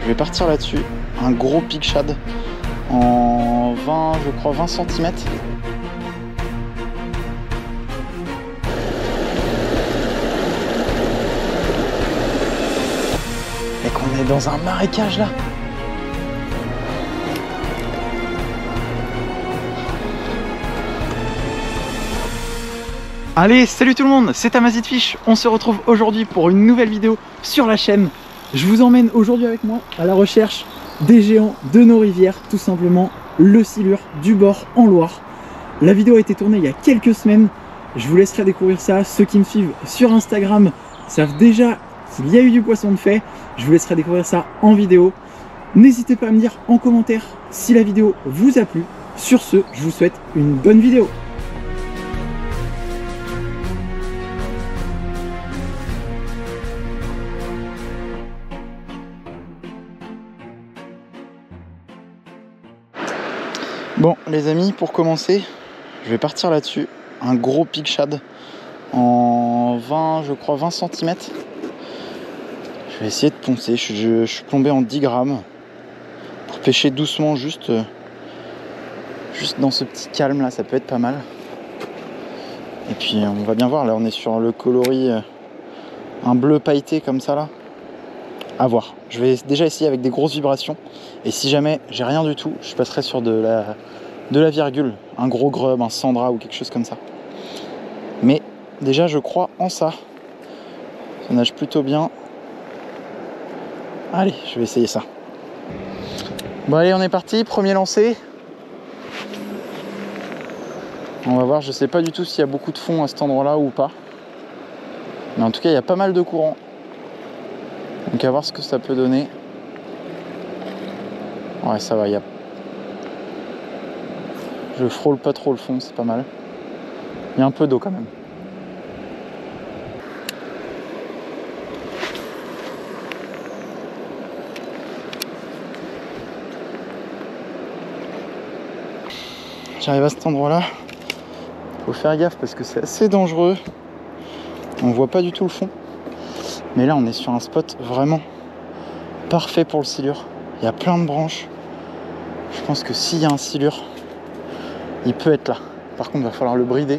Je vais partir là-dessus. Un gros pic shad en 20, je crois 20 cm. Et qu'on est dans un marécage là. Allez, salut tout le monde, c'est Amazitfish. On se retrouve aujourd'hui pour une nouvelle vidéo sur la chaîne. Je vous emmène aujourd'hui avec moi à la recherche des géants de nos rivières, tout simplement le silure du bord en Loire. La vidéo a été tournée il y a quelques semaines. Je vous laisserai découvrir ça. Ceux qui me suivent sur Instagram savent déjà qu'il y a eu du poisson de fait. Je vous laisserai découvrir ça en vidéo. N'hésitez pas à me dire en commentaire si la vidéo vous a plu. Sur ce, je vous souhaite une bonne vidéo. Bon les amis, pour commencer, je vais partir là-dessus. Un gros pic shad en 20, je crois 20 cm. Je vais essayer de poncer. Je suis plombé en 10 grammes pour pêcher doucement, juste dans ce petit calme là, ça peut être pas mal. Et puis on va bien voir, là on est sur le coloris, un bleu pailleté comme ça là. À voir. Je vais déjà essayer avec des grosses vibrations. Et si jamais j'ai rien du tout, je passerai sur de la virgule. Un gros grub, un sandra ou quelque chose comme ça. Mais déjà je crois en ça. Ça nage plutôt bien. Allez, je vais essayer ça. Bon allez, on est parti. Premier lancé. On va voir, je sais pas du tout s'il y a beaucoup de fond à cet endroit-là ou pas. Mais en tout cas, il y a pas mal de courant. Donc à voir ce que ça peut donner. Ouais, ça va, je frôle pas trop le fond, c'est pas mal. Il y a un peu d'eau quand même. J'arrive à cet endroit-là. Faut faire gaffe parce que c'est assez dangereux. On voit pas du tout le fond. Mais là, on est sur un spot vraiment parfait pour le silure. Il y a plein de branches. Je pense que s'il y a un silure, il peut être là. Par contre, il va falloir le brider.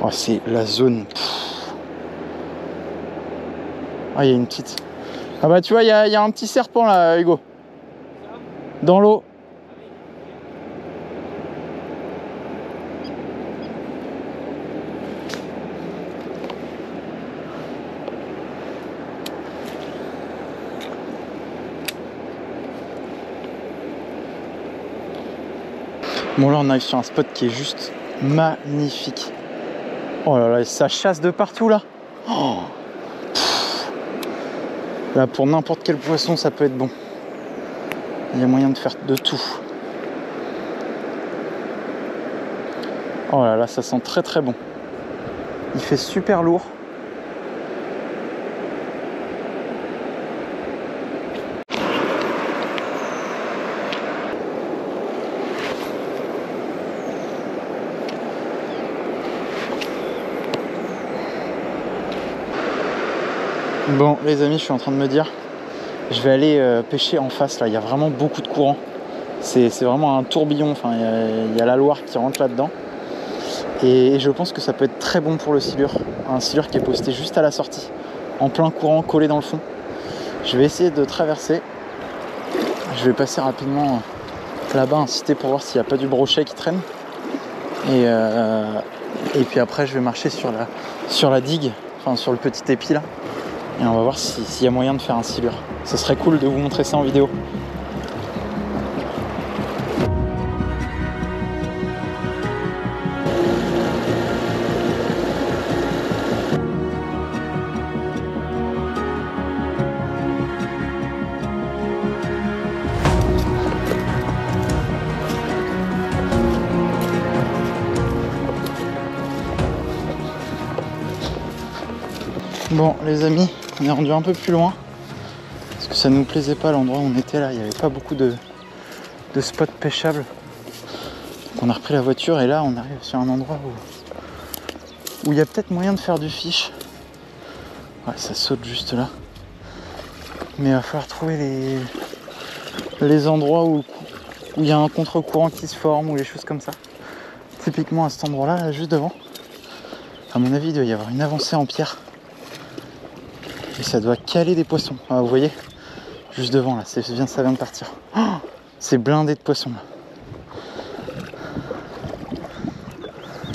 Oh, c'est la zone. Ah, il y a une petite. Ah bah tu vois, il y a un petit serpent là, Hugo. Dans l'eau. Bon là on arrive sur un spot qui est juste magnifique. Oh là là, ça chasse de partout là. Oh. Là pour n'importe quel poisson ça peut être bon. Il y a moyen de faire de tout. Oh là là, ça sent très très bon. Il fait super lourd. Bon les amis, je suis en train de me dire, je vais aller pêcher en face là, il y a vraiment beaucoup de courant. C'est vraiment un tourbillon, enfin il y a la Loire qui rentre là-dedans. Et je pense que ça peut être très bon pour le silure. Un silure qui est posté juste à la sortie, en plein courant, collé dans le fond. Je vais essayer de traverser. Je vais passer rapidement là-bas, inciter pour voir s'il n'y a pas du brochet qui traîne. Et puis après je vais marcher sur la digue, enfin sur le petit épi là. Et on va voir s'il y a moyen de faire un silure. Ce serait cool de vous montrer ça en vidéo. Bon les amis, On est rendu un peu plus loin. Parce que ça nous plaisait pas l'endroit où on était là. Il n'y avait pas beaucoup de spots pêchables. Donc on a repris la voiture et là on arrive sur un endroit où il y a peut-être moyen de faire du fish. Ouais, ça saute juste là. Mais il va falloir trouver les endroits où il y a un contre-courant qui se forme ou les choses comme ça. Typiquement à cet endroit là, juste devant. À mon avis il doit y avoir une avancée en pierre. Et ça doit caler des poissons. Ah, vous voyez, juste devant là, ça vient de partir. Oh, c'est blindé de poissons là.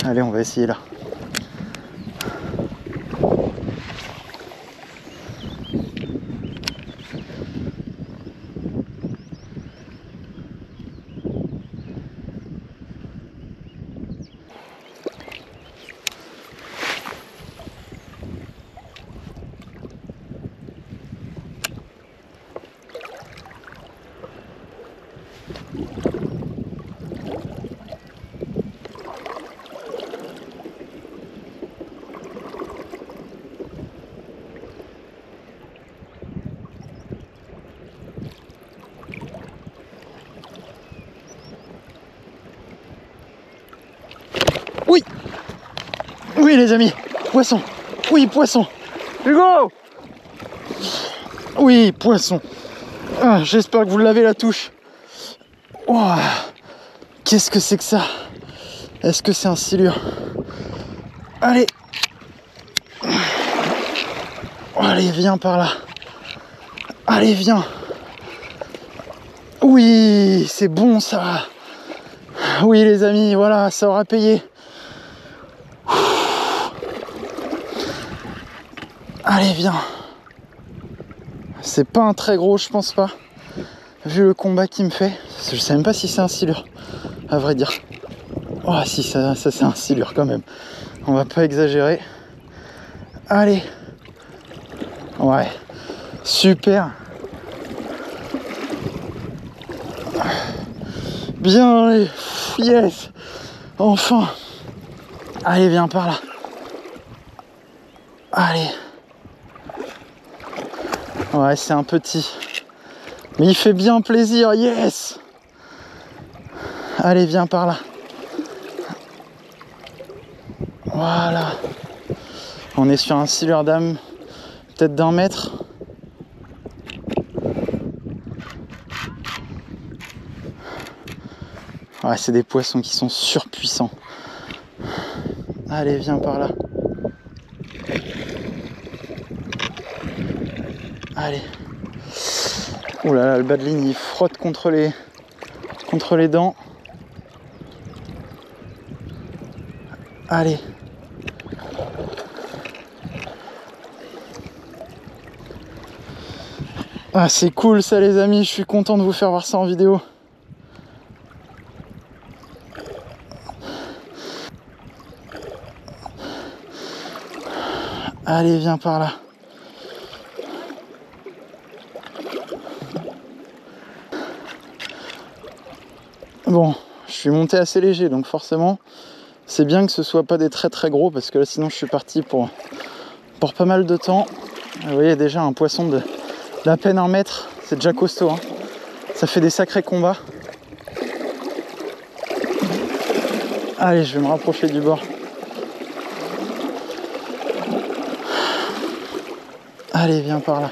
Allez, on va essayer là. Oui! Oui les amis! Poisson! Oui, poisson! Hugo! Oui, poisson! Ah, j'espère que vous l'avez la touche. Oh, qu'est-ce que c'est que ça? Est-ce que c'est un silure? Allez! Allez, viens par là! Allez, viens! Oui, c'est bon ça! Oui les amis, voilà, ça aura payé. Allez, viens. C'est pas un très gros, je pense pas. Vu le combat qu'il me fait. Je sais même pas si c'est un silure, à vrai dire. Oh si, ça c'est un silure quand même. On va pas exagérer. Allez. Ouais. Super. Bien, allez. Yes. Enfin. Allez, viens par là. Allez. Ouais, c'est un petit. Mais il fait bien plaisir, yes! Allez, viens par là. Voilà. On est sur un silure d'âme, peut-être d'1 mètre. Ouais, c'est des poissons qui sont surpuissants. Allez, viens par là. Allez. Ouh là là, le bas de ligne il frotte contre les dents. Allez. Ah, c'est cool ça les amis, je suis content de vous faire voir ça en vidéo. Allez, viens par là. Bon, je suis monté assez léger, donc forcément, c'est bien que ce soit pas des très très gros, parce que là sinon je suis parti pour pas mal de temps. Vous voyez déjà un poisson d'à peine 1 mètre, c'est déjà costaud, hein. Ça fait des sacrés combats. Allez, je vais me rapprocher du bord. Allez, viens par là.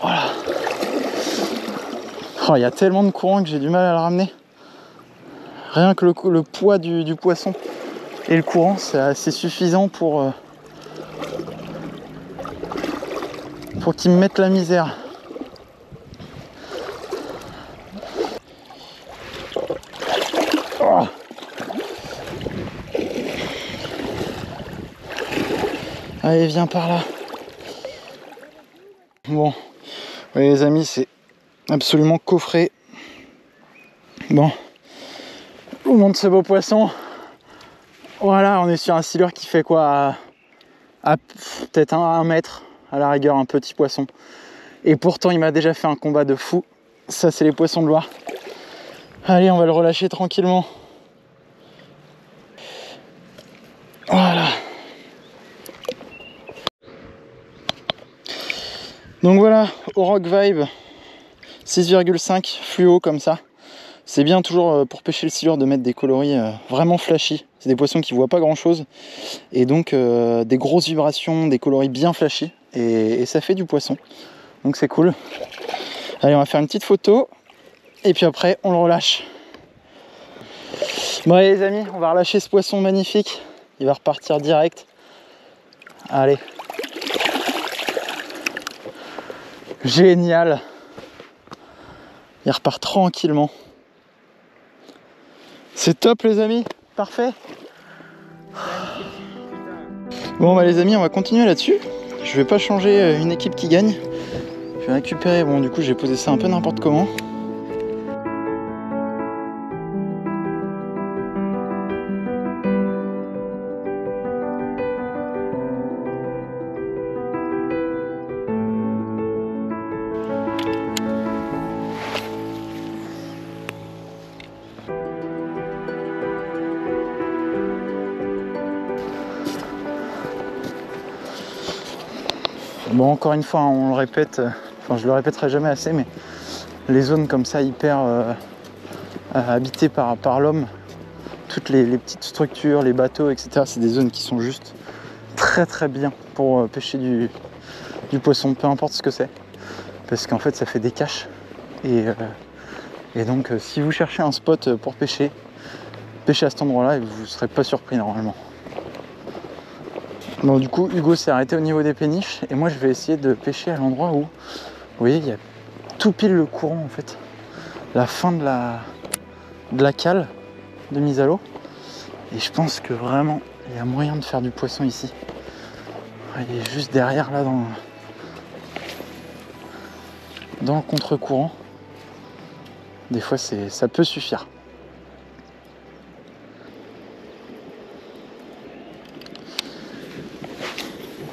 Voilà. Oh, il y a tellement de courant que j'ai du mal à le ramener. Rien que le poids du poisson et le courant, c'est assez suffisant pour qu'il me mette la misère. Oh. Allez, viens par là. Bon, oui, les amis, c'est absolument coffré. Bon, je vous montre ce beau poisson. Voilà, on est sur un silure qui fait quoi à peut-être 1 mètre, à la rigueur, un petit poisson. Et pourtant, il m'a déjà fait un combat de fou. Ça, c'est les poissons de Loire. Allez, on va le relâcher tranquillement. Voilà. Donc voilà, Auroch Vibe 6,5 fluo comme ça. C'est bien toujours pour pêcher le silure de mettre des coloris vraiment flashy. C'est des poissons qui voient pas grand chose. Et donc des grosses vibrations, des coloris bien flashy. Et ça fait du poisson. Donc c'est cool. Allez, on va faire une petite photo. Et puis après, on le relâche. Bon allez les amis, on va relâcher ce poisson magnifique. Il va repartir direct. Allez. Génial. Il repart tranquillement. C'est top les amis, parfait. Bon bah les amis, on va continuer là-dessus. Je vais pas changer une équipe qui gagne. Je vais récupérer, bon du coup j'ai posé ça un peu n'importe comment. Bon, encore une fois, on le répète, enfin je le répéterai jamais assez, mais les zones comme ça hyper habitées par l'homme, toutes les petites structures, les bateaux, etc., c'est des zones qui sont juste très bien pour pêcher du poisson, peu importe ce que c'est, parce qu'en fait ça fait des caches. Et donc si vous cherchez un spot pour pêcher à cet endroit-là et vous ne serez pas surpris normalement. Bon du coup Hugo s'est arrêté au niveau des péniches et moi je vais essayer de pêcher à l'endroit où, vous voyez, il y a tout pile le courant en fait, la fin de la cale de mise à l'eau, et je pense que vraiment il y a moyen de faire du poisson ici. Il est juste derrière là dans le contre-courant. Des fois ça peut suffire.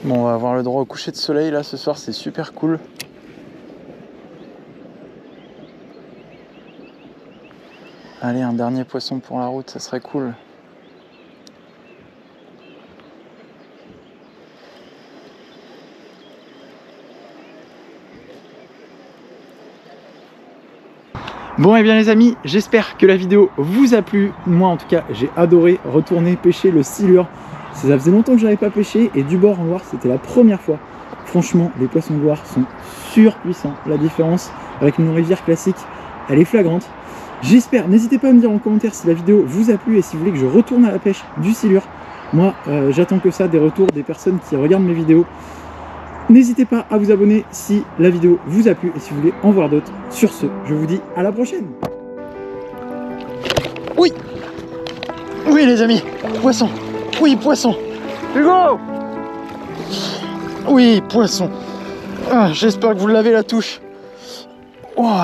Bon, on va avoir le droit au coucher de soleil là ce soir, c'est super cool. Allez, un dernier poisson pour la route, ça serait cool. Bon et bien les amis, j'espère que la vidéo vous a plu. Moi en tout cas, j'ai adoré retourner pêcher le silure. Ça faisait longtemps que je n'avais pas pêché et du bord en Loire, c'était la première fois. Franchement, les poissons de Loire sont surpuissants. La différence avec une rivière classique, elle est flagrante. J'espère, n'hésitez pas à me dire en commentaire si la vidéo vous a plu et si vous voulez que je retourne à la pêche du silure. Moi, j'attends que ça, des retours des personnes qui regardent mes vidéos. N'hésitez pas à vous abonner si la vidéo vous a plu et si vous voulez en voir d'autres. Sur ce, je vous dis à la prochaine. Oui, oui les amis, poisson. Oui, poisson. Hugo. Oui, poisson. Ah, j'espère que vous l'avez la touche. Oh.